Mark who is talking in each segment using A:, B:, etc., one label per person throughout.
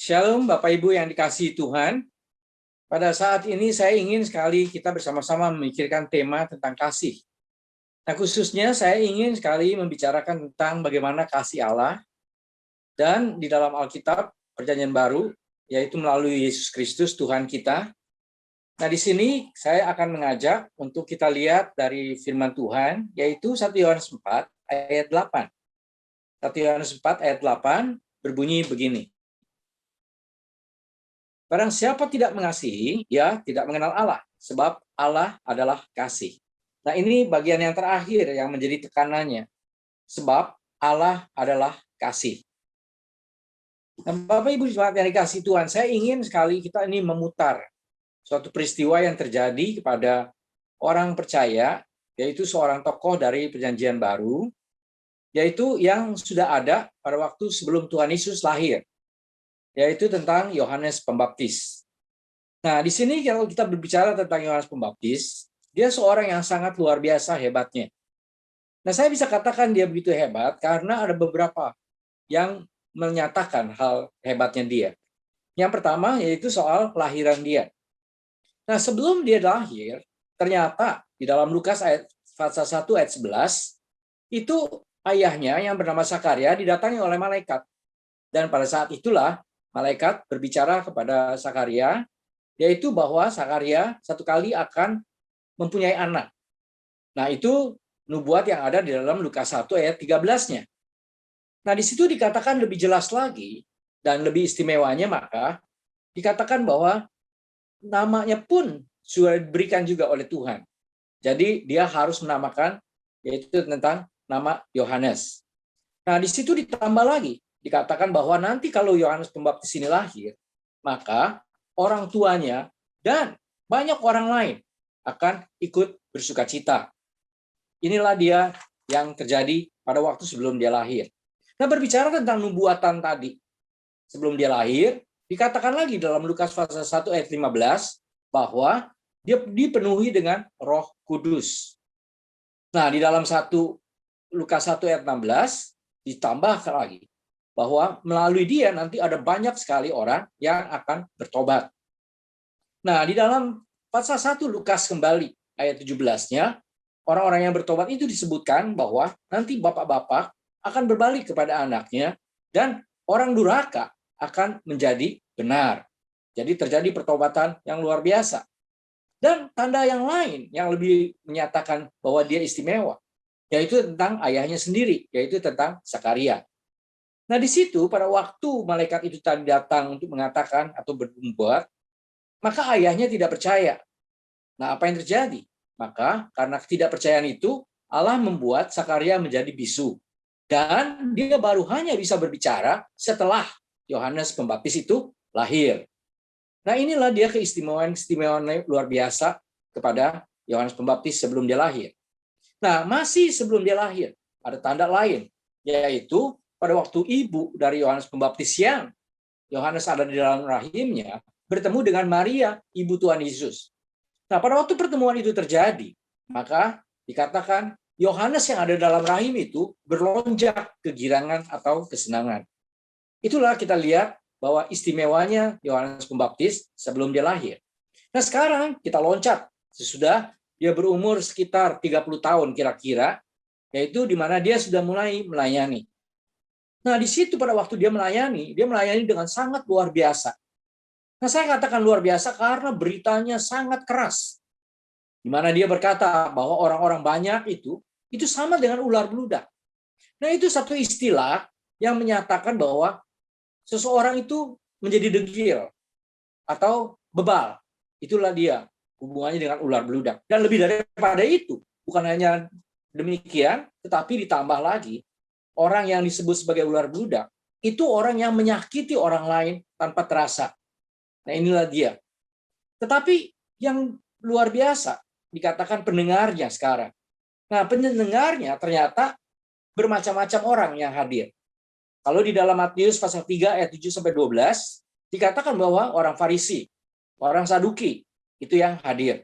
A: Shalom Bapak Ibu yang dikasihi Tuhan. Pada saat ini saya ingin sekali kita bersama-sama memikirkan tema tentang kasih. Nah, khususnya saya ingin sekali membicarakan tentang bagaimana kasih Allah dan di dalam Alkitab Perjanjian Baru, yaitu melalui Yesus Kristus Tuhan kita. Nah, di sini saya akan mengajak untuk kita lihat dari firman Tuhan, yaitu 1 Yohanes 4 ayat 8. 1 Yohanes 4 ayat 8 berbunyi begini. Barang siapa tidak mengasihi, ya tidak mengenal Allah, sebab Allah adalah kasih. Nah, ini bagian yang terakhir yang menjadi tekanannya, sebab Allah adalah kasih. Nah, Bapak Ibu yang dikasihi Tuhan, saya ingin sekali kita ini memutar suatu peristiwa yang terjadi kepada orang percaya, yaitu seorang tokoh dari Perjanjian Baru, yaitu yang sudah ada pada waktu sebelum Tuhan Yesus lahir, yaitu tentang Yohanes Pembaptis. Nah, di sini kalau kita berbicara tentang Yohanes Pembaptis, dia seorang yang sangat luar biasa hebatnya. Nah, saya bisa katakan dia begitu hebat karena ada beberapa yang menyatakan hal hebatnya dia. Yang pertama yaitu soal kelahiran dia. Nah, sebelum dia lahir, ternyata di dalam Lukas pasal 1 ayat 11, itu ayahnya yang bernama Sakaria didatangi oleh malaikat. Dan pada saat itulah malaikat berbicara kepada Sakaria, yaitu bahwa Sakaria satu kali akan mempunyai anak. Nah, itu nubuat yang ada di dalam Lukas 1 ayat 13-nya. Nah, di situ dikatakan lebih jelas lagi, dan lebih istimewanya maka, dikatakan bahwa namanya pun sudah diberikan juga oleh Tuhan. Jadi, dia harus menamakan, yaitu tentang nama Yohanes. Nah, di situ ditambah lagi, dikatakan bahwa nanti kalau Yohanes Pembaptis ini lahir, maka orang tuanya dan banyak orang lain akan ikut bersukacita. Inilah dia yang terjadi pada waktu sebelum dia lahir. Nah, berbicara tentang nubuatan tadi, sebelum dia lahir, dikatakan lagi dalam Lukas pasal 1 ayat 15 bahwa dia dipenuhi dengan Roh Kudus. Nah, di dalam Lukas 1 ayat 16 ditambah lagi bahwa melalui dia nanti ada banyak sekali orang yang akan bertobat. Nah, di dalam pasal 1 Lukas kembali ayat 17-nya, orang-orang yang bertobat itu disebutkan bahwa nanti bapak-bapak akan berbalik kepada anaknya dan orang durhaka akan menjadi benar. Jadi terjadi pertobatan yang luar biasa. Dan tanda yang lain yang lebih menyatakan bahwa dia istimewa, yaitu tentang ayahnya sendiri, yaitu tentang Sakaria. Nah, di situ pada waktu malaikat itu tadi datang untuk mengatakan atau bernubuat, maka ayahnya tidak percaya. Nah, apa yang terjadi? Maka karena ketidakpercayaan itu, Allah membuat Sakaria menjadi bisu. Dan dia baru hanya bisa berbicara setelah Yohanes Pembaptis itu lahir. Nah, inilah dia keistimewaan luar biasa kepada Yohanes Pembaptis sebelum dia lahir. Nah, masih sebelum dia lahir, ada tanda lain, yaitu pada waktu ibu dari Yohanes Pembaptis yang Yohanes ada di dalam rahimnya, bertemu dengan Maria, ibu Tuhan Yesus. Nah, pada waktu pertemuan itu terjadi, maka dikatakan Yohanes yang ada dalam rahim itu berlonjak kegirangan atau kesenangan. Itulah kita lihat bahwa istimewanya Yohanes Pembaptis sebelum dia lahir. Nah, sekarang kita loncat sesudah dia berumur sekitar 30 tahun kira-kira, yaitu di mana dia sudah mulai melayani. Nah, di situ pada waktu dia melayani dengan sangat luar biasa. Nah, saya katakan luar biasa karena beritanya sangat keras. Di mana dia berkata bahwa orang-orang banyak itu sama dengan ular beludak. Nah, itu satu istilah yang menyatakan bahwa seseorang itu menjadi degil atau bebal. Itulah dia hubungannya dengan ular beludak. Dan lebih daripada itu, bukan hanya demikian, tetapi ditambah lagi, orang yang disebut sebagai ular beludak, itu orang yang menyakiti orang lain tanpa terasa. Nah, inilah dia. Tetapi yang luar biasa, dikatakan pendengarnya sekarang. Nah, pendengarnya ternyata bermacam-macam orang yang hadir. Kalau di dalam Matius pasal 3 ayat 7-12, dikatakan bahwa orang Farisi, orang Saduki, itu yang hadir.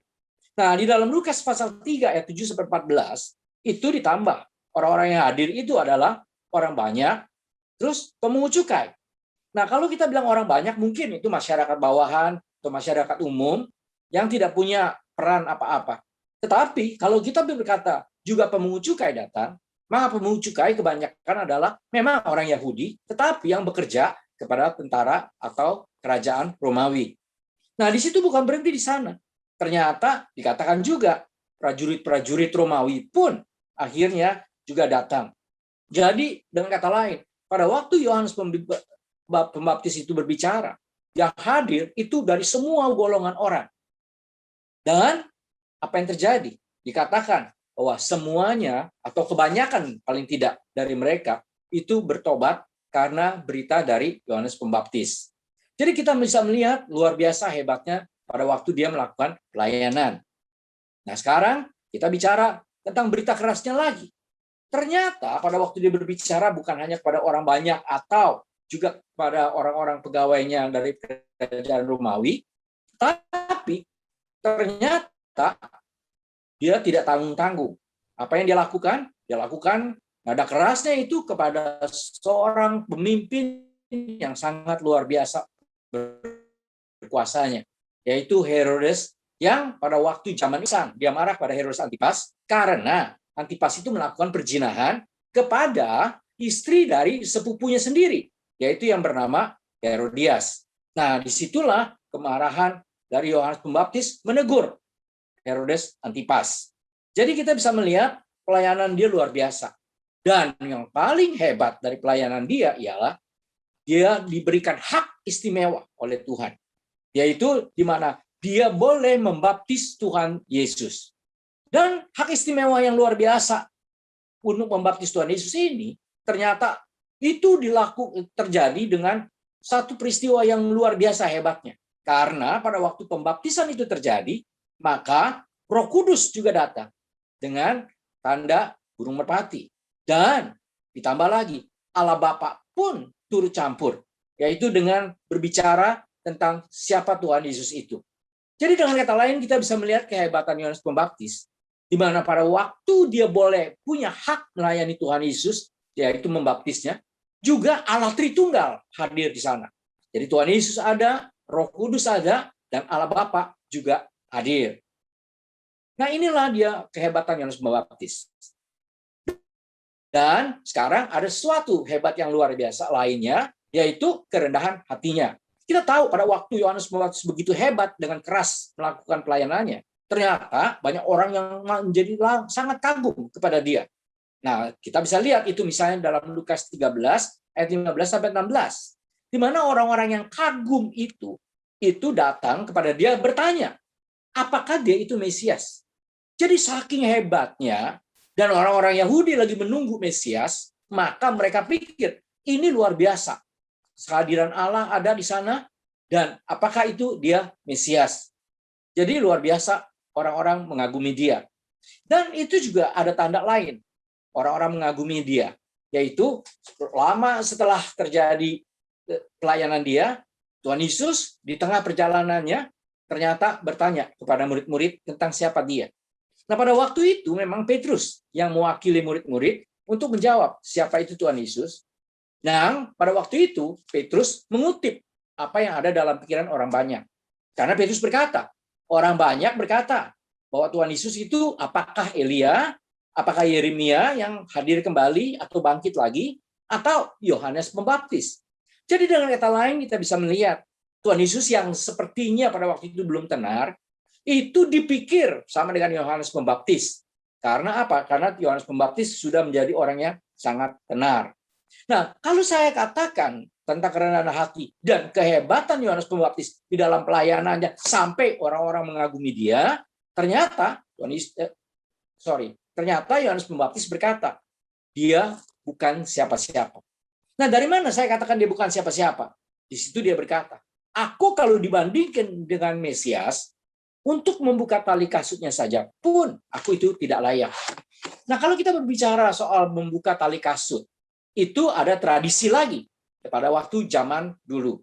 A: Nah, di dalam Lukas pasal 3 ayat 7-14, itu ditambah. Orang-orang yang hadir itu adalah orang banyak, terus pemungut cukai. Nah, kalau kita bilang orang banyak, mungkin itu masyarakat bawahan atau masyarakat umum yang tidak punya peran apa-apa. Tetapi kalau kita berkata juga pemungut cukai datang, maka pemungut cukai kebanyakan adalah memang orang Yahudi, tetapi yang bekerja kepada tentara atau kerajaan Romawi. Nah, di situ bukan berhenti di sana. Ternyata dikatakan juga prajurit-prajurit Romawi pun akhirnya juga datang. Jadi dengan kata lain, pada waktu Yohanes Pembaptis itu berbicara, yang hadir itu dari semua golongan orang. Dan apa yang terjadi? Dikatakan bahwa semuanya atau kebanyakan paling tidak dari mereka itu bertobat karena berita dari Yohanes Pembaptis. Jadi kita bisa melihat luar biasa hebatnya pada waktu dia melakukan pelayanan. Nah, sekarang kita bicara tentang berita kerasnya lagi. Ternyata pada waktu dia berbicara bukan hanya kepada orang banyak atau juga pada orang-orang pegawainya dari kerajaan Romawi, tapi ternyata dia tidak tanggung-tanggung. Apa yang dia lakukan? Dia lakukan nada kerasnya itu kepada seorang pemimpin yang sangat luar biasa berkuasanya, yaitu Herodes, yang pada waktu zaman Islam dia marah pada Herodes Antipas karena Antipas itu melakukan perzinahan kepada istri dari sepupunya sendiri, yaitu yang bernama Herodias. Nah, disitulah kemarahan dari Yohanes Pembaptis menegur Herodes Antipas. Jadi kita bisa melihat pelayanan dia luar biasa. Dan yang paling hebat dari pelayanan dia ialah dia diberikan hak istimewa oleh Tuhan, yaitu di mana dia boleh membaptis Tuhan Yesus. Dan hak istimewa yang luar biasa untuk membaptis Tuhan Yesus ini ternyata itu terjadi dengan satu peristiwa yang luar biasa hebatnya. Karena pada waktu pembaptisan itu terjadi, maka Roh Kudus juga datang dengan tanda burung merpati. Dan ditambah lagi, Allah Bapa pun turut campur, yaitu dengan berbicara tentang siapa Tuhan Yesus itu. Jadi dengan kata lain kita bisa melihat kehebatan Yohanes Pembaptis, di mana pada waktu dia boleh punya hak melayani Tuhan Yesus, yaitu membaptisnya, juga Allah Tritunggal hadir di sana. Jadi Tuhan Yesus ada, Roh Kudus ada, dan Allah Bapa juga hadir. Nah, inilah dia kehebatan Yohanes Pembaptis. Dan sekarang ada sesuatu hebat yang luar biasa lainnya, yaitu kerendahan hatinya. Kita tahu pada waktu Yohanes Pembaptis begitu hebat dengan keras melakukan pelayanannya, ternyata banyak orang yang menjadi sangat kagum kepada dia. Nah, kita bisa lihat itu misalnya dalam Lukas 13 ayat 15 sampai 16, di mana orang-orang yang kagum itu datang kepada dia bertanya, apakah dia itu Mesias? Jadi saking hebatnya dan orang-orang Yahudi lagi menunggu Mesias, maka mereka pikir ini luar biasa. Kehadiran Allah ada di sana dan apakah itu dia Mesias? Jadi luar biasa orang-orang mengagumi dia. Dan itu juga ada tanda lain. Orang-orang mengagumi dia, yaitu lama setelah terjadi pelayanan dia, Tuhan Yesus di tengah perjalanannya ternyata bertanya kepada murid-murid tentang siapa dia. Nah, pada waktu itu memang Petrus yang mewakili murid-murid untuk menjawab siapa itu Tuhan Yesus. Nah, pada waktu itu Petrus mengutip apa yang ada dalam pikiran orang banyak. Karena Petrus berkata, orang banyak berkata bahwa Tuhan Yesus itu apakah Elia, apakah Yeremia yang hadir kembali atau bangkit lagi, atau Yohanes Pembaptis. Jadi dengan kata lain kita bisa melihat Tuhan Yesus yang sepertinya pada waktu itu belum tenar, itu dipikir sama dengan Yohanes Pembaptis. Karena apa? Karena Yohanes Pembaptis sudah menjadi orang yang sangat tenar. Nah, kalau saya katakan tentang kerendahan hati dan kehebatan Yohanes Pembaptis di dalam pelayanannya sampai orang-orang mengagumi dia, ternyata Yohanes Pembaptis berkata, dia bukan siapa-siapa. Nah, dari mana saya katakan dia bukan siapa-siapa? Di situ dia berkata, aku kalau dibandingkan dengan Mesias, untuk membuka tali kasutnya saja pun aku itu tidak layak. Nah, kalau kita berbicara soal membuka tali kasut, itu ada tradisi lagi pada waktu zaman dulu.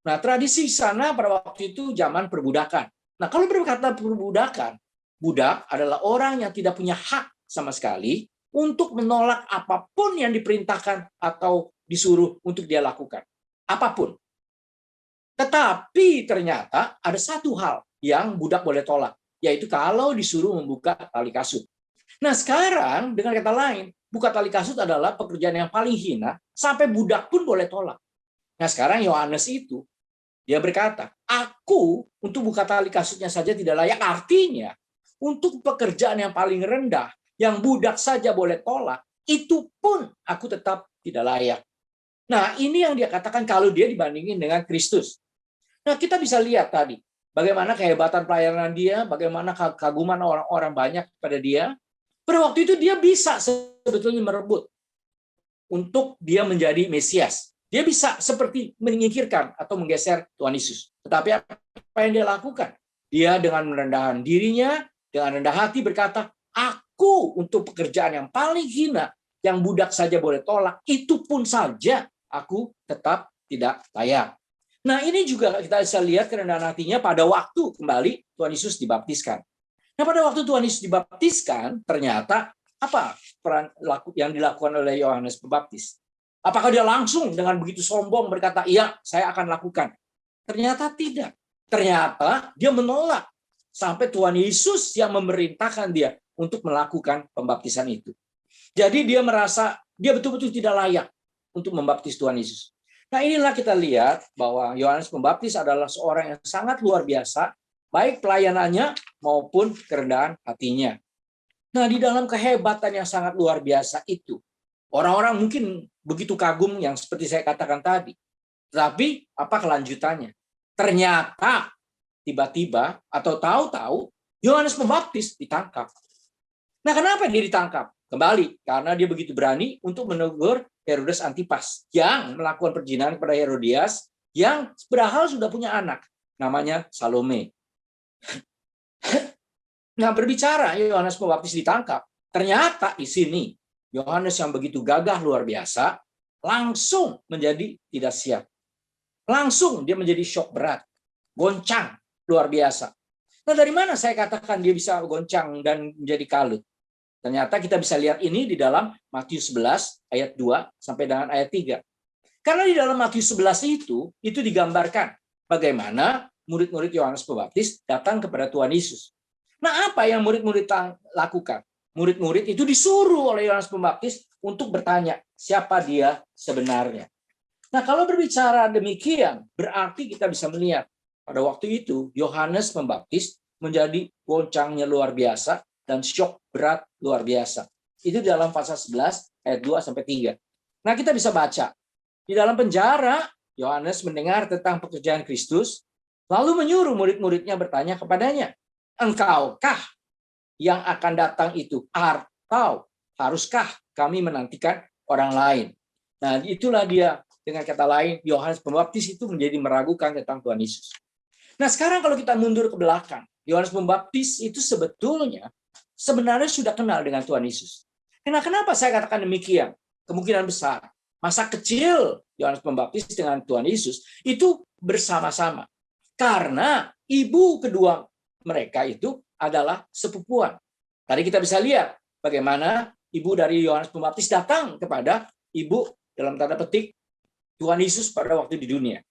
A: Nah, tradisi sana pada waktu itu zaman perbudakan. Nah, kalau berkata perbudakan, budak adalah orang yang tidak punya hak sama sekali untuk menolak apapun yang diperintahkan atau disuruh untuk dia lakukan. apapun. Tetapi ternyata ada satu hal yang budak boleh tolak, yaitu kalau disuruh membuka tali kasut. Nah sekarang dengan kata lain, buka tali kasut adalah pekerjaan yang paling hina, sampai budak pun boleh tolak. Nah sekarang Yohanes itu, dia berkata, aku untuk buka tali kasutnya saja tidak layak. Artinya, untuk pekerjaan yang paling rendah, yang budak saja boleh tolak, itu pun aku tetap tidak layak. Nah ini yang dia katakan kalau dia dibandingin dengan Kristus. Nah, kita bisa lihat tadi bagaimana kehebatan pelayanan dia, bagaimana kaguman orang-orang banyak pada dia. Pada waktu itu dia bisa sebetulnya merebut untuk dia menjadi Mesias. Dia bisa seperti menyingkirkan atau menggeser Tuhan Yesus. Tetapi apa yang dia lakukan? Dia dengan merendahkan dirinya, dengan rendah hati berkata, aku untuk pekerjaan yang paling hina, yang budak saja boleh tolak, itu pun saja aku tetap tidak layak. Nah, ini juga kita bisa lihat kerendahan hatinya pada waktu kembali Tuhan Yesus dibaptiskan. Nah, pada waktu Tuhan Yesus dibaptiskan, ternyata apa peran yang dilakukan oleh Yohanes Pembaptis? Apakah dia langsung dengan begitu sombong berkata, iya, saya akan lakukan? Ternyata tidak. Ternyata dia menolak sampai Tuhan Yesus yang memerintahkan dia untuk melakukan pembaptisan itu. Jadi dia merasa dia betul-betul tidak layak untuk membaptis Tuhan Yesus. Nah inilah kita lihat bahwa Yohanes Pembaptis adalah seorang yang sangat luar biasa, baik pelayanannya maupun kerendahan hatinya. Nah di dalam kehebatan yang sangat luar biasa itu, orang-orang mungkin begitu kagum yang seperti saya katakan tadi. Tapi apa kelanjutannya? Ternyata tiba-tiba atau tahu-tahu Yohanes Pembaptis ditangkap. Nah kenapa dia ditangkap? Kembali, karena dia begitu berani untuk menegur Herodes Antipas yang melakukan perzinahan kepada Herodias yang berhal sudah punya anak, namanya Salome. Nah berbicara Yohanes Pembaptis ditangkap, ternyata di sini Yohanes yang begitu gagah luar biasa langsung menjadi tidak siap. Langsung dia menjadi syok berat, goncang luar biasa. Nah dari mana saya katakan dia bisa goncang dan menjadi kalut? Ternyata kita bisa lihat ini di dalam Matius 11 ayat 2 sampai dengan ayat 3. Karena di dalam Matius 11 itu digambarkan bagaimana murid-murid Yohanes Pembaptis datang kepada Tuhan Yesus. Nah, apa yang murid-murid lakukan? Murid-murid itu disuruh oleh Yohanes Pembaptis untuk bertanya, siapa dia sebenarnya? Nah, kalau berbicara demikian, berarti kita bisa melihat pada waktu itu Yohanes Pembaptis menjadi goncangnya luar biasa dan syok berat luar biasa. Itu dalam pasal 11 ayat 2 sampai 3. Nah, kita bisa baca. Di dalam penjara, Yohanes mendengar tentang pekerjaan Kristus, lalu menyuruh murid-muridnya bertanya kepadanya, engkaukah yang akan datang itu? Atau haruskah kami menantikan orang lain? Nah, itulah dia, dengan kata lain, Yohanes Pembaptis itu menjadi meragukan tentang Tuhan Yesus. Nah, sekarang kalau kita mundur ke belakang, Yohanes Pembaptis itu sebenarnya sudah kenal dengan Tuhan Yesus. Kenapa saya katakan demikian? Kemungkinan besar masa kecil Yohanes Pembaptis dengan Tuhan Yesus itu bersama-sama. Karena ibu kedua mereka itu adalah sepupuan. Tadi kita bisa lihat bagaimana ibu dari Yohanes Pembaptis datang kepada ibu dalam tanda petik Tuhan Yesus pada waktu di dunia.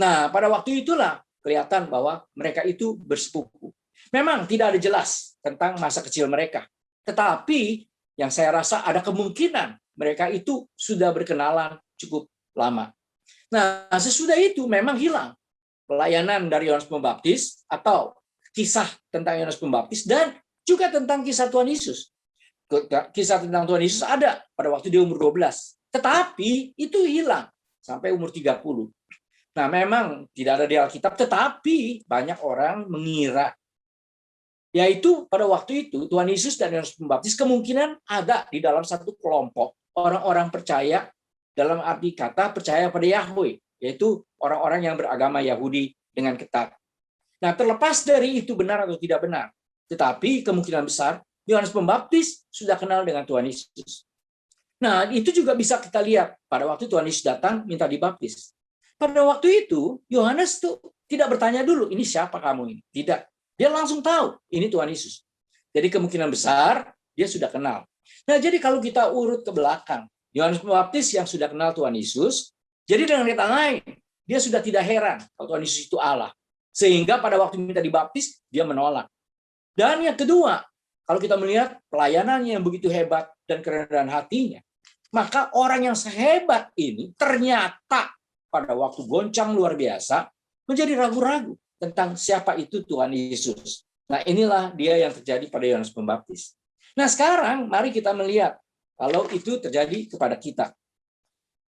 A: Nah, pada waktu itulah kelihatan bahwa mereka itu bersepupu. Memang tidak ada jelas tentang masa kecil mereka. Tetapi yang saya rasa ada kemungkinan mereka itu sudah berkenalan cukup lama. Nah, sesudah itu memang hilang pelayanan dari Yohanes Pembaptis atau kisah tentang Yohanes Pembaptis dan juga tentang kisah Tuhan Yesus. Kisah tentang Tuhan Yesus ada pada waktu dia umur 12. Tetapi itu hilang sampai umur 30. Nah, memang tidak ada di Alkitab, tetapi banyak orang mengira yaitu pada waktu itu Tuhan Yesus dan Yohanes Pembaptis kemungkinan ada di dalam satu kelompok orang-orang percaya, dalam arti kata percaya pada Yahweh, yaitu orang-orang yang beragama Yahudi dengan ketat. Nah, terlepas dari itu benar atau tidak benar, tetapi kemungkinan besar Yohanes Pembaptis sudah kenal dengan Tuhan Yesus. Nah, itu juga bisa kita lihat pada waktu Tuhan Yesus datang minta dibaptis. Pada waktu itu Yohanes tuh tidak bertanya dulu, ini siapa kamu ini? Tidak. Dia langsung tahu, ini Tuhan Yesus. Jadi kemungkinan besar dia sudah kenal. Nah, jadi kalau kita urut ke belakang, Yohanes Pembaptis yang sudah kenal Tuhan Yesus, Jadi dengan kata lain, dia sudah tidak heran kalau Tuhan Yesus itu Allah. Sehingga pada waktu minta dibaptis, dia menolak. Dan yang kedua, kalau kita melihat pelayanannya yang begitu hebat dan kerendahan hatinya, maka orang yang sehebat ini ternyata pada waktu goncang luar biasa menjadi ragu-ragu tentang siapa itu Tuhan Yesus. Nah, inilah dia yang terjadi pada Yohanes Pembaptis. Nah, sekarang mari kita melihat kalau itu terjadi kepada kita.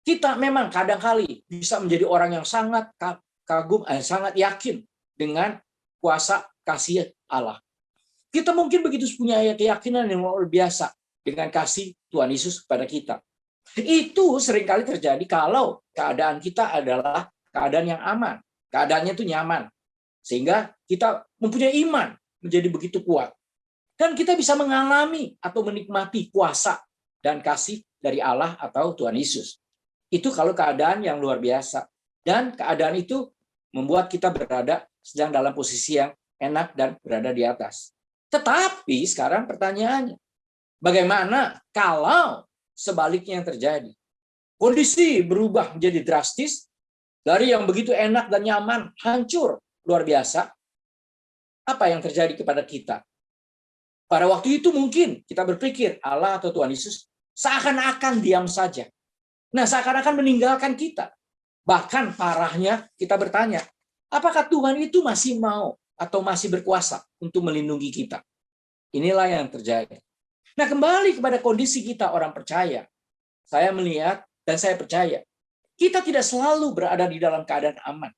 A: Kita memang kadang-kali bisa menjadi orang yang sangat kagum, sangat yakin dengan kuasa kasih Allah. Kita mungkin begitu punya keyakinan yang luar biasa dengan kasih Tuhan Yesus kepada kita. Itu seringkali terjadi kalau keadaan kita adalah keadaan yang aman. Keadaannya itu nyaman. Sehingga kita mempunyai iman menjadi begitu kuat. Dan kita bisa mengalami atau menikmati kuasa dan kasih dari Allah atau Tuhan Yesus. Itu kalau keadaan yang luar biasa. Dan keadaan itu membuat kita berada sedang dalam posisi yang enak dan berada di atas. Tetapi sekarang pertanyaannya, bagaimana kalau sebaliknya yang terjadi? Kondisi berubah menjadi drastis, dari yang begitu enak dan nyaman, hancur, luar biasa. Apa yang terjadi kepada kita? Pada waktu itu mungkin kita berpikir Allah atau Tuhan Yesus seakan-akan diam saja. Nah, seakan-akan meninggalkan kita. Bahkan parahnya kita bertanya, apakah Tuhan itu masih mau atau masih berkuasa untuk melindungi kita? Inilah yang terjadi. Nah, kembali kepada kondisi kita orang percaya. Saya melihat dan saya percaya, kita tidak selalu berada di dalam keadaan aman.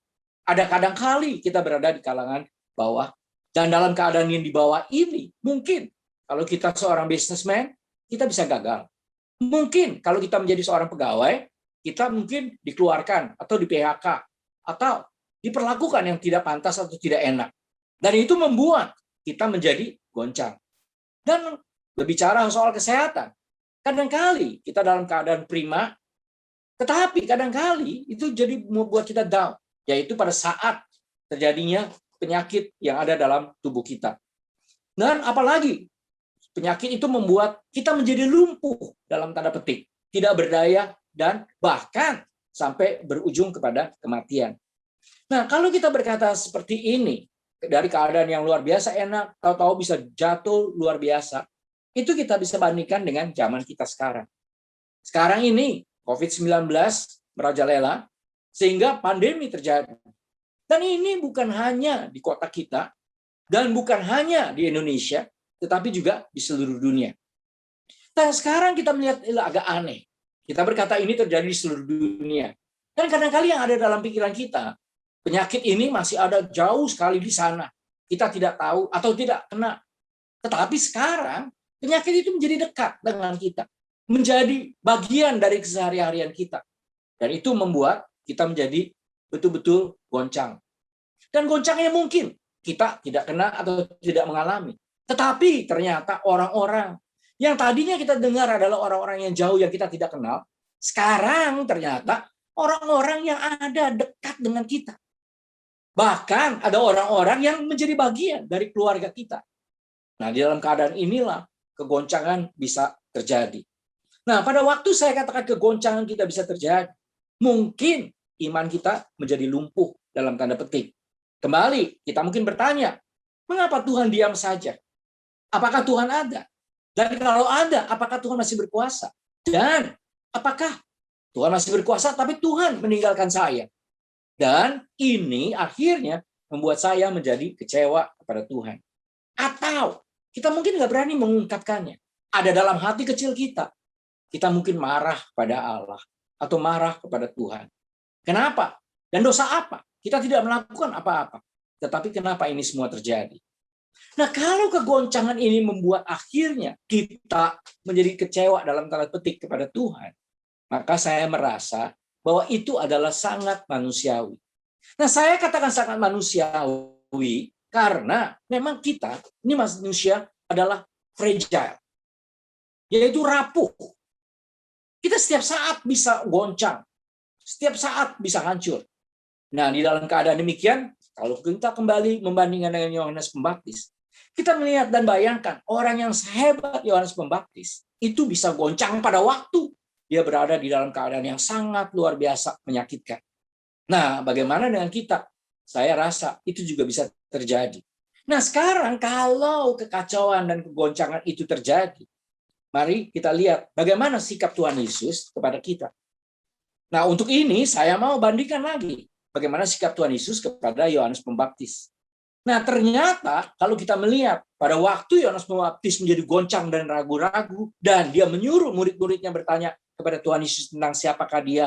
A: Ada kadang-kali kita berada di kalangan bawah. Dan dalam keadaan yang di bawah ini, mungkin kalau kita seorang businessman, kita bisa gagal. Mungkin kalau kita menjadi seorang pegawai, kita mungkin dikeluarkan atau di PHK atau diperlakukan yang tidak pantas atau tidak enak. Dan itu membuat kita menjadi goncang. Dan berbicara soal kesehatan, kadang-kali kita dalam keadaan prima, tetapi kadang-kali itu jadi membuat kita down, yaitu pada saat terjadinya penyakit yang ada dalam tubuh kita. Dan apalagi penyakit itu membuat kita menjadi lumpuh dalam tanda petik, tidak berdaya dan bahkan sampai berujung kepada kematian. Nah, kalau kita berkata seperti ini, dari keadaan yang luar biasa enak, tahu-tahu bisa jatuh luar biasa, itu kita bisa bandingkan dengan zaman kita sekarang. Sekarang ini COVID-19 merajalela sehingga pandemi terjadi. Dan ini bukan hanya di kota kita dan bukan hanya di Indonesia, tetapi juga di seluruh dunia. Dan sekarang kita melihat agak aneh. Kita berkata ini terjadi di seluruh dunia. Dan kadang-kadang yang ada dalam pikiran kita, penyakit ini masih ada jauh sekali di sana. Kita tidak tahu atau tidak kena. Tetapi sekarang penyakit itu menjadi dekat dengan kita. Menjadi bagian dari keseharian kita. Dan itu membuat kita menjadi betul-betul goncang. Dan goncangnya mungkin kita tidak kena atau tidak mengalami. Tetapi ternyata orang-orang yang tadinya kita dengar adalah orang-orang yang jauh yang kita tidak kenal, sekarang ternyata orang-orang yang ada dekat dengan kita. Bahkan ada orang-orang yang menjadi bagian dari keluarga kita. Nah, di dalam keadaan inilah kegoncangan bisa terjadi. Nah, pada waktu saya katakan kegoncangan kita bisa terjadi, mungkin iman kita menjadi lumpuh dalam tanda petik. Kembali, kita mungkin bertanya, mengapa Tuhan diam saja? Apakah Tuhan ada? Dan kalau ada, apakah Tuhan masih berkuasa? Dan apakah Tuhan masih berkuasa, tapi Tuhan meninggalkan saya? Dan ini akhirnya membuat saya menjadi kecewa kepada Tuhan. Atau kita mungkin nggak berani mengungkapkannya. Ada dalam hati kecil kita. Kita mungkin marah pada Allah atau marah kepada Tuhan. Kenapa? Dan dosa apa? Kita tidak melakukan apa-apa. Tetapi kenapa ini semua terjadi? Nah, kalau kegoncangan ini membuat akhirnya kita menjadi kecewa dalam tanda petik kepada Tuhan, maka saya merasa bahwa itu adalah sangat manusiawi. Nah, saya katakan sangat manusiawi karena memang kita, ini manusia adalah fragile, yaitu rapuh. Kita setiap saat bisa goncang, setiap saat bisa hancur. Nah, di dalam keadaan demikian, kalau kita kembali membandingkan dengan Yohanes Pembaptis, kita melihat dan bayangkan orang yang sehebat Yohanes Pembaptis itu bisa goncang pada waktu dia berada di dalam keadaan yang sangat luar biasa menyakitkan. Nah, bagaimana dengan kita? Saya rasa itu juga bisa terjadi. Nah, sekarang kalau kekacauan dan kegoncangan itu terjadi, mari kita lihat bagaimana sikap Tuhan Yesus kepada kita. Nah, untuk ini saya mau bandingkan lagi bagaimana sikap Tuhan Yesus kepada Yohanes Pembaptis. Nah, ternyata kalau kita melihat pada waktu Yohanes Pembaptis menjadi goncang dan ragu-ragu, dan dia menyuruh murid-muridnya bertanya kepada Tuhan Yesus tentang siapakah dia,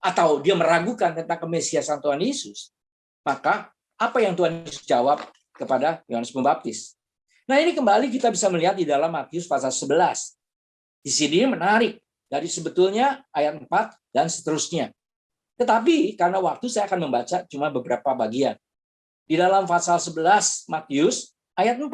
A: atau dia meragukan tentang kemesiasan Tuhan Yesus, maka apa yang Tuhan Yesus jawab kepada Yohanes Pembaptis? Nah, ini kembali kita bisa melihat di dalam Matius pasal 11. Di sini menarik, dari sebetulnya ayat 4 dan seterusnya. Tetapi karena waktu saya akan membaca cuma beberapa bagian. Di dalam pasal 11 Matius ayat 4.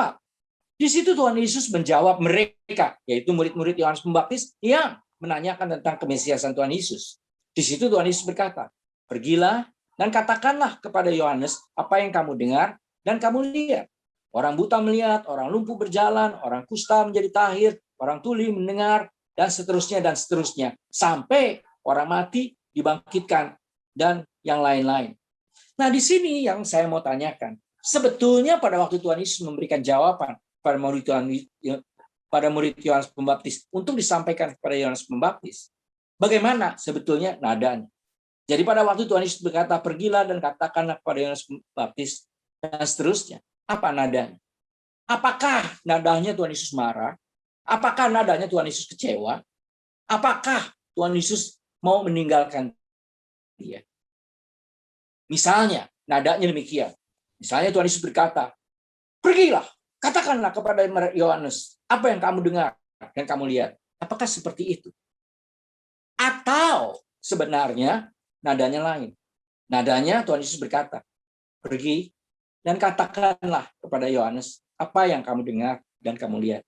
A: Di situ Tuhan Yesus menjawab mereka, yaitu murid-murid Yohanes Pembaptis yang menanyakan tentang kemesiasan Tuhan Yesus. Di situ Tuhan Yesus berkata, "Pergilah dan katakanlah kepada Yohanes apa yang kamu dengar dan kamu lihat. Orang buta melihat, orang lumpuh berjalan, orang kusta menjadi tahir, orang tuli mendengar, dan seterusnya, sampai orang mati dibangkitkan, dan yang lain-lain." Nah, di sini yang saya mau tanyakan, sebetulnya pada waktu Tuhan Yesus memberikan jawaban pada murid Yohanes Pembaptis untuk disampaikan kepada Yohanes Pembaptis, bagaimana sebetulnya nadanya? Jadi pada waktu Tuhan Yesus berkata, "Pergilah dan katakanlah kepada Yohanes Pembaptis," dan seterusnya, apa nadanya? Apakah nadanya Tuhan Yesus marah? Apakah nadanya Tuhan Yesus kecewa? Apakah Tuhan Yesus mau meninggalkan dia? Misalnya, nadanya demikian. Misalnya Tuhan Yesus berkata, "Pergilah, katakanlah kepada Yohanes apa yang kamu dengar dan kamu lihat." Apakah seperti itu? Atau sebenarnya nadanya lain. Nadanya Tuhan Yesus berkata, "Pergi dan katakanlah kepada Yohanes apa yang kamu dengar dan kamu lihat."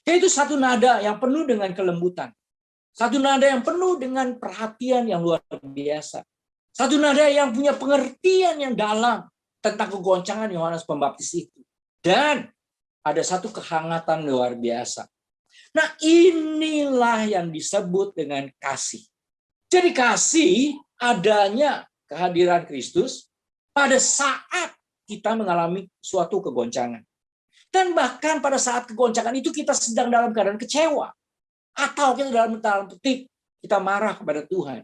A: Yaitu satu nada yang penuh dengan kelembutan. Satu nada yang penuh dengan perhatian yang luar biasa. Satu nada yang punya pengertian yang dalam tentang kegoncangan Yohanes Pembaptis itu. Dan ada satu kehangatan luar biasa. Nah, inilah yang disebut dengan kasih. Jadi kasih adanya kehadiran Kristus pada saat kita mengalami suatu kegoncangan. Dan bahkan pada saat kegoncangan itu kita sedang dalam keadaan kecewa. Atau kita dalam petik kita marah kepada Tuhan.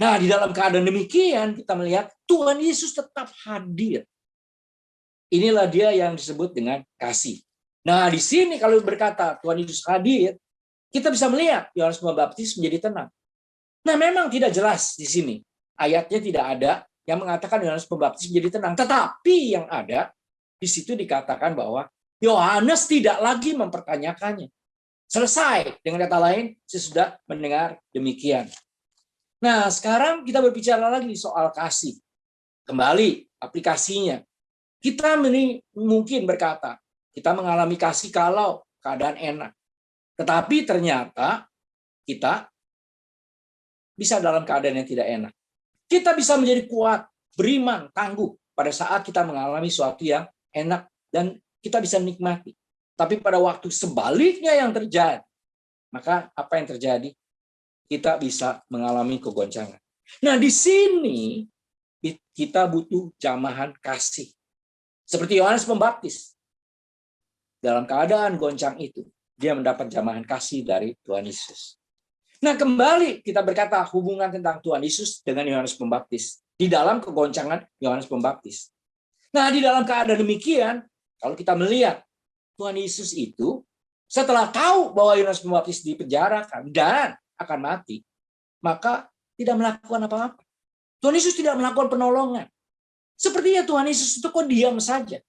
A: Nah, di dalam keadaan demikian kita melihat Tuhan Yesus tetap hadir. Inilah dia yang disebut dengan kasih. Nah, di sini kalau berkata Tuhan Yesus hadir, kita bisa melihat Yohanes Pembaptis menjadi tenang. Nah, memang tidak jelas di sini. Ayatnya tidak ada yang mengatakan Yohanes Pembaptis menjadi tenang. Tetapi yang ada, di situ dikatakan bahwa Yohanes tidak lagi mempertanyakannya. Selesai, dengan kata lain, sesudah mendengar demikian. Nah, sekarang kita berbicara lagi soal kasih. Kembali, aplikasinya. Kita mungkin berkata, kita mengalami kasih kalau keadaan enak. Tetapi ternyata kita bisa dalam keadaan yang tidak enak. Kita bisa menjadi kuat, beriman, tangguh pada saat kita mengalami sesuatu yang enak dan kita bisa nikmati. Tapi pada waktu sebaliknya yang terjadi, maka apa yang terjadi? Kita bisa mengalami kegoncangan. Nah, di sini kita butuh jamahan kasih. Seperti Yohanes Pembaptis. Dalam keadaan goncang itu, dia mendapat jamahan kasih dari Tuhan Yesus. Nah, kembali kita berkata hubungan tentang Tuhan Yesus dengan Yohanes Pembaptis. Di dalam kegoncangan Yohanes Pembaptis. Nah, di dalam keadaan demikian, kalau kita melihat Tuhan Yesus itu, setelah tahu bahwa Yohanes Pembaptis dipenjarakan dan akan mati, maka tidak melakukan apa-apa. Tuhan Yesus tidak melakukan penolongan. Sepertinya Tuhan Yesus itu kok diam saja.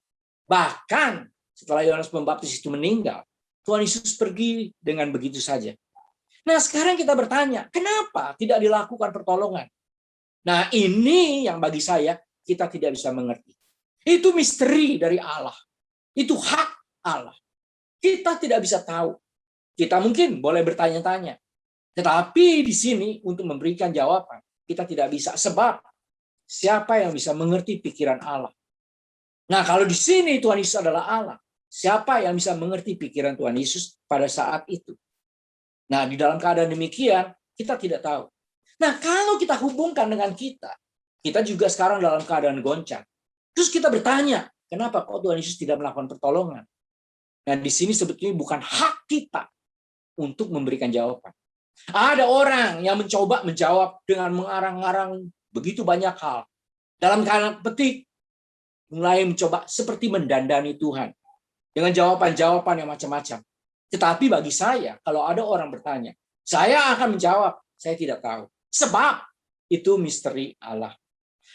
A: Bahkan setelah Yohanes Pembaptis itu meninggal, Tuhan Yesus pergi dengan begitu saja. Nah, sekarang kita bertanya, kenapa tidak dilakukan pertolongan? Nah, ini yang bagi saya kita tidak bisa mengerti. Itu misteri dari Allah. Itu hak Allah. Kita tidak bisa tahu. Kita mungkin boleh bertanya-tanya. Tetapi di sini untuk memberikan jawaban, kita tidak bisa. Sebab siapa yang bisa mengerti pikiran Allah? Nah, kalau di sini Tuhan Yesus adalah Allah, siapa yang bisa mengerti pikiran Tuhan Yesus pada saat itu? Nah, di dalam keadaan demikian, Kita tidak tahu. Nah, kalau kita hubungkan dengan kita juga sekarang dalam keadaan goncang. Terus kita bertanya, kenapa kok Tuhan Yesus tidak melakukan pertolongan? Nah, di sini sebetulnya bukan hak kita untuk memberikan jawaban. Ada orang yang mencoba menjawab dengan mengarang-arang begitu banyak hal. Dalam tanda petik, mulai mencoba seperti mendandani Tuhan. Dengan jawaban-jawaban yang macam-macam. Tetapi bagi saya, kalau ada orang bertanya, saya akan menjawab, saya tidak tahu. Sebab itu misteri Allah.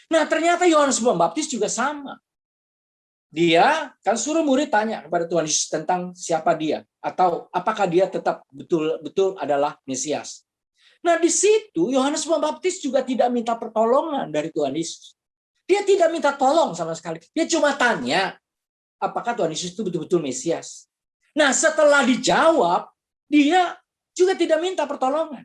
A: Nah, ternyata Yohanes Pembaptis juga sama. Dia kan suruh murid tanya kepada Tuhan Yesus tentang siapa dia, atau apakah dia tetap betul-betul adalah Mesias. Nah, di situ Yohanes Pembaptis juga tidak minta pertolongan dari Tuhan Yesus. Dia tidak minta tolong sama sekali. Dia cuma tanya, apakah Tuhan Yesus itu betul-betul Mesias? Nah, setelah dijawab, dia juga tidak minta pertolongan.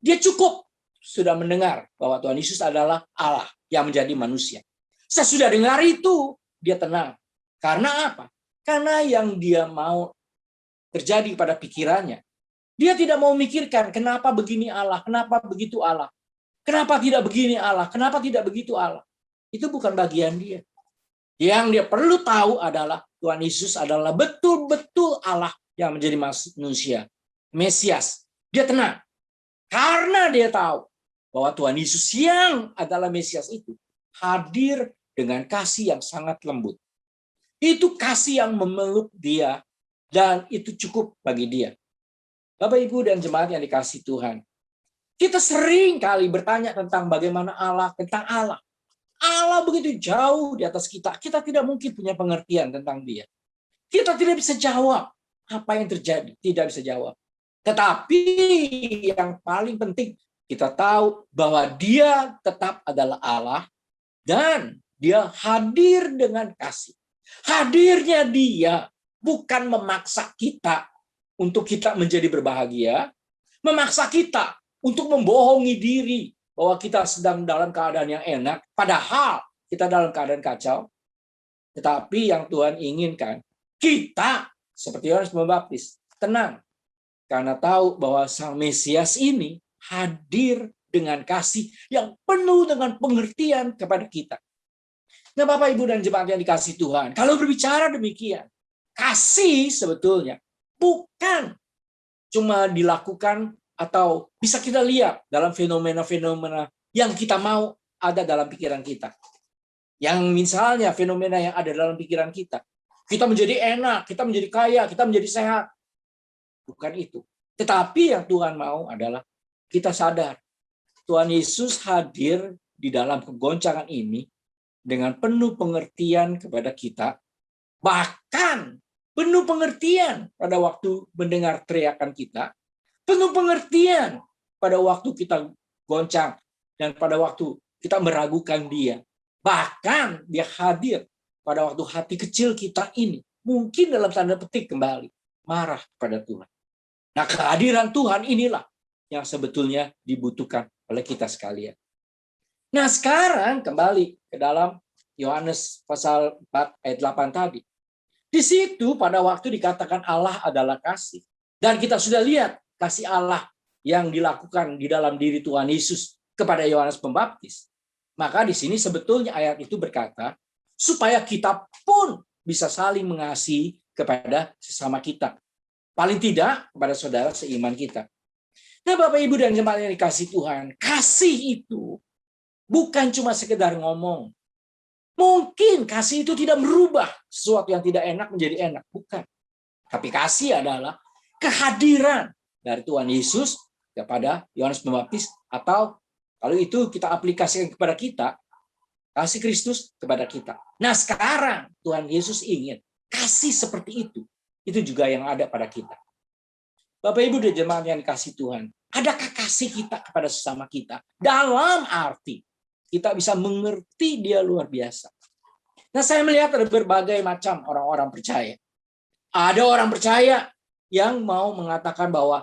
A: Dia cukup sudah mendengar bahwa Tuhan Yesus adalah Allah yang menjadi manusia. Sesudah dengar itu, dia tenang. Karena apa? Karena yang dia mau terjadi pada pikirannya. Dia tidak mau memikirkan kenapa begini Allah, kenapa begitu Allah. Kenapa tidak begini Allah, kenapa tidak begitu Allah. Itu bukan bagian dia. Yang dia perlu tahu adalah Tuhan Yesus adalah betul-betul Allah yang menjadi manusia. Mesias. Dia tenang. Karena dia tahu bahwa Tuhan Yesus yang adalah Mesias itu hadir dengan kasih yang sangat lembut. Itu kasih yang memeluk dia dan itu cukup bagi dia. Bapak, Ibu, dan jemaat yang dikasihi Tuhan. Kita sering kali bertanya tentang bagaimana Allah, tentang Allah. Allah begitu jauh di atas kita. Kita tidak mungkin punya pengertian tentang dia. Kita tidak bisa jawab apa yang terjadi. Tidak bisa jawab. Tetapi yang paling penting, kita tahu bahwa dia tetap adalah Allah dan dia hadir dengan kasih. Hadirnya dia bukan memaksa kita untuk kita menjadi berbahagia, memaksa kita untuk membohongi diri bahwa kita sedang dalam keadaan yang enak, padahal kita dalam keadaan kacau. Tetapi yang Tuhan inginkan, kita seperti Yohanes Pembaptis, tenang. Karena tahu bahwa Sang Mesias ini hadir dengan kasih yang penuh dengan pengertian kepada kita. Nah, Bapak, Ibu, dan jemaat yang dikasihi Tuhan, kalau berbicara demikian, kasih sebetulnya bukan cuma dilakukan atau bisa kita lihat dalam fenomena-fenomena yang kita mau ada dalam pikiran kita. Yang misalnya fenomena yang ada dalam pikiran kita. Kita menjadi enak, kita menjadi kaya, kita menjadi sehat. Bukan itu. Tetapi yang Tuhan mau adalah kita sadar. Tuhan Yesus hadir di dalam kegoncangan ini dengan penuh pengertian kepada kita. Bahkan penuh pengertian pada waktu mendengar teriakan kita. Penuh pengertian pada waktu kita goncang dan pada waktu kita meragukan dia. Bahkan dia hadir pada waktu hati kecil kita ini. Mungkin dalam tanda petik kembali. Marah kepada Tuhan. Nah, kehadiran Tuhan inilah yang sebetulnya dibutuhkan oleh kita sekalian. Nah, sekarang kembali ke dalam Yohanes pasal 4 ayat 8 tadi. Di situ pada waktu dikatakan Allah adalah kasih. Dan kita sudah lihat kasih Allah yang dilakukan di dalam diri Tuhan Yesus kepada Yohanes Pembaptis. Maka di sini sebetulnya ayat itu berkata, supaya kita pun bisa saling mengasihi kepada sesama kita. Paling tidak kepada saudara seiman kita. Nah, Bapak, Ibu, dan jemaat yang dikasihi Tuhan, kasih itu bukan cuma sekedar ngomong. Mungkin kasih itu tidak merubah sesuatu yang tidak enak menjadi enak. Bukan. Tapi kasih adalah kehadiran dari Tuhan Yesus kepada Yohanes Pembaptis. Atau kalau itu kita aplikasikan kepada kita, kasih Kristus kepada kita. Nah, sekarang Tuhan Yesus ingin kasih seperti itu. Itu juga yang ada pada kita. Bapak, Ibu, dan jemaat yang dikasihi Tuhan, adakah kasih kita kepada sesama kita? Dalam arti kita bisa mengerti dia luar biasa. Nah, saya melihat ada berbagai macam orang-orang percaya. Ada orang percaya yang mau mengatakan bahwa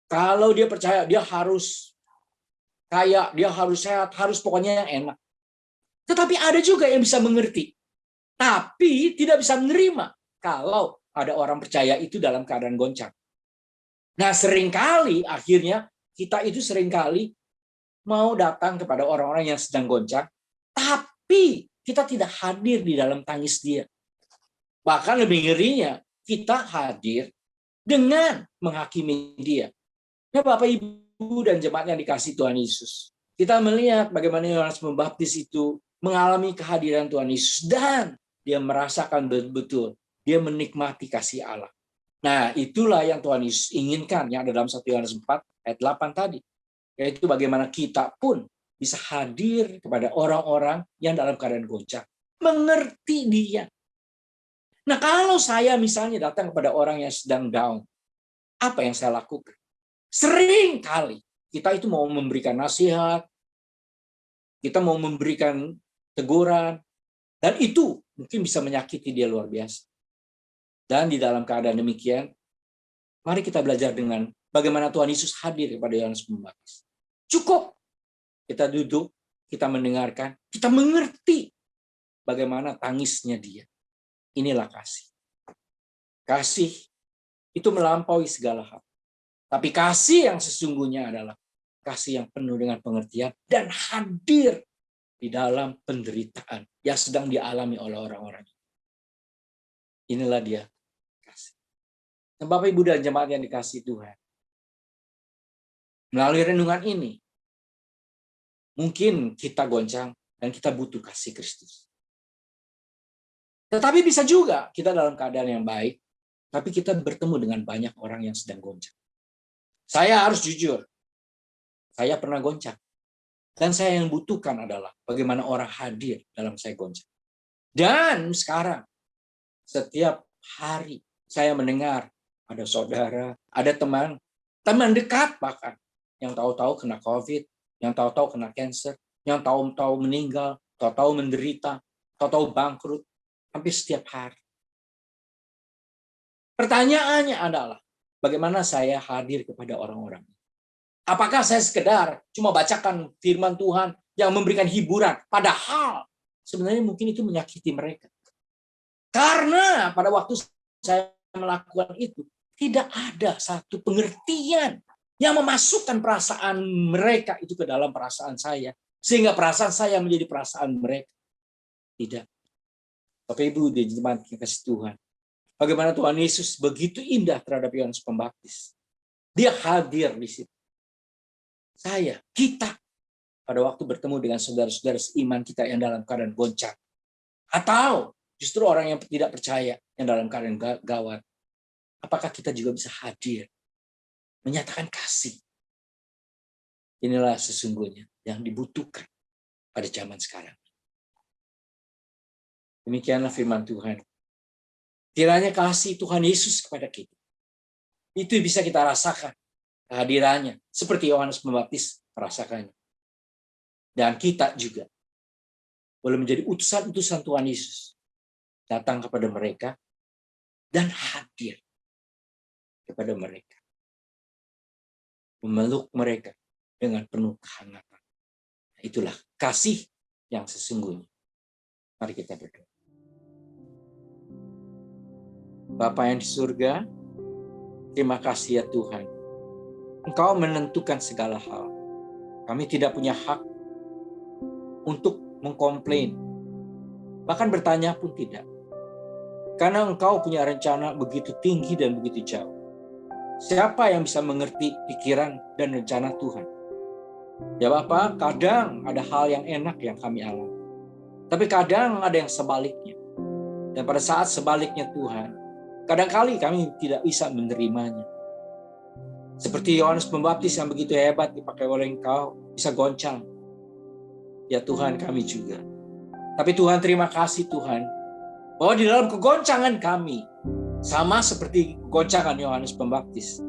A: kalau dia percaya, dia harus kaya, dia harus sehat, harus pokoknya yang enak. Tetapi ada juga yang bisa mengerti, tapi tidak bisa menerima kalau ada orang percaya itu dalam keadaan goncang. Nah, seringkali akhirnya kita itu seringkali mau datang kepada orang-orang yang sedang goncang, tapi kita tidak hadir di dalam tangis dia. Bahkan lebih ngerinya, kita hadir dengan menghakimi dia. Ya Bapak, Ibu, dan jemaat yang dikasihi Tuhan Yesus. Kita melihat bagaimana Yohanes Pembaptis itu mengalami kehadiran Tuhan Yesus dan dia merasakan betul-betul, dia menikmati kasih Allah. Nah, itulah yang Tuhan Yesus inginkan yang ada dalam 1 Yohanes 4 ayat 8 tadi. Yaitu bagaimana kita pun bisa hadir kepada orang-orang yang dalam keadaan goncang. Mengerti dia. Nah, kalau saya misalnya datang kepada orang yang sedang down, apa yang saya lakukan? Sering kali kita itu mau memberikan nasihat, kita mau memberikan teguran, dan itu mungkin bisa menyakiti dia luar biasa. Dan di dalam keadaan demikian, mari kita belajar dengan bagaimana Tuhan Yesus hadir kepada Yohanes Pembaptis. Cukup kita duduk, kita mendengarkan, kita mengerti bagaimana tangisnya dia. Inilah kasih. Kasih itu melampaui segala hal. Tapi kasih yang sesungguhnya adalah kasih yang penuh dengan pengertian dan hadir di dalam penderitaan yang sedang dialami oleh orang-orang. Inilah dia kasih. Nah, Bapak, Ibu, dan jemaat yang dikasihi Tuhan, melalui renungan ini, mungkin kita goncang dan kita butuh kasih Kristus. Tetapi bisa juga kita dalam keadaan yang baik, tapi kita bertemu dengan banyak orang yang sedang goncang. Saya harus jujur, saya pernah goncang. Dan saya yang butuhkan adalah bagaimana orang hadir dalam saya goncang. Dan sekarang, setiap hari saya mendengar ada saudara, ada teman dekat bahkan, yang tahu-tahu kena COVID, yang tahu-tahu kena cancer, yang tahu-tahu meninggal, tahu-tahu menderita, tahu-tahu bangkrut, hampir setiap hari. Pertanyaannya adalah, bagaimana saya hadir kepada orang-orang? Apakah saya sekedar cuma bacakan firman Tuhan yang memberikan hiburan, padahal sebenarnya mungkin itu menyakiti mereka. Karena pada waktu saya melakukan itu, tidak ada satu pengertian yang memasukkan perasaan mereka itu ke dalam perasaan saya, sehingga perasaan saya menjadi perasaan mereka. Tidak. Bapak, Ibu, di jemaat yang kasih Tuhan, bagaimana Tuhan Yesus begitu indah terhadap Yohanes Pembaptis. Dia hadir di situ. Kita, pada waktu bertemu dengan saudara-saudara seiman kita yang dalam keadaan goncang. Atau justru orang yang tidak percaya yang dalam keadaan gawat. Apakah kita juga bisa hadir, menyatakan kasih? Inilah sesungguhnya yang dibutuhkan pada zaman sekarang. Demikianlah firman Tuhan. Kiranya kasih Tuhan Yesus kepada kita, itu bisa kita rasakan kehadirannya, seperti Yohanes Pembaptis merasakannya. Dan kita juga boleh menjadi utusan-utusan Tuhan Yesus, datang kepada mereka dan hadir kepada mereka, memeluk mereka dengan penuh kehangatan. Itulah kasih yang sesungguhnya. Mari kita berdoa. Bapa yang di surga, terima kasih ya Tuhan. Engkau menentukan segala hal. Kami tidak punya hak untuk mengkomplain. Bahkan bertanya pun tidak. Karena Engkau punya rencana begitu tinggi dan begitu jauh. Siapa yang bisa mengerti pikiran dan rencana Tuhan? Ya Bapak, kadang ada hal yang enak yang kami alami. Tapi kadang ada yang sebaliknya. Dan pada saat sebaliknya Tuhan, kadangkali kami tidak bisa menerimanya. Seperti Yohanes Pembaptis yang begitu hebat dipakai oleh Engkau, bisa goncang. Ya Tuhan, kami juga. Tapi Tuhan, terima kasih Tuhan, bahwa di dalam kegoncangan kami, sama seperti goncangan Yohanes Pembaptis,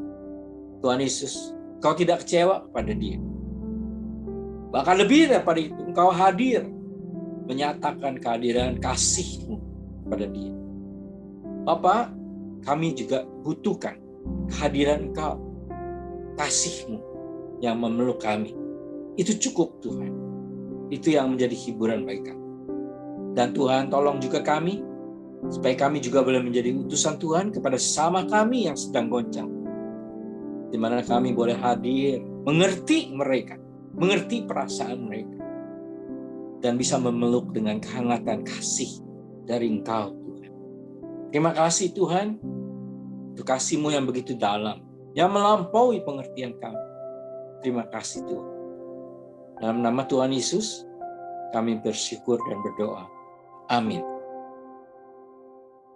A: Tuhan Yesus, Engkau tidak kecewa kepada dia. Bahkan lebih daripada itu, Engkau hadir, menyatakan kehadiran kasih-Mu kepada dia. Bapak, kami juga butuhkan kehadiran Engkau, kasih-Mu yang memeluk kami. Itu cukup Tuhan. Itu yang menjadi hiburan bagi kami. Dan Tuhan, tolong juga kami, supaya kami juga boleh menjadi utusan Tuhan kepada sesama kami yang sedang goncang. Di mana kami boleh hadir, mengerti mereka, mengerti perasaan mereka, dan bisa memeluk dengan kehangatan kasih dari Engkau, Tuhan. Terima kasih Tuhan, untuk kasih-Mu yang begitu dalam, yang melampaui pengertian kami. Terima kasih Tuhan. Dalam nama Tuhan Yesus, kami bersyukur dan berdoa. Amin.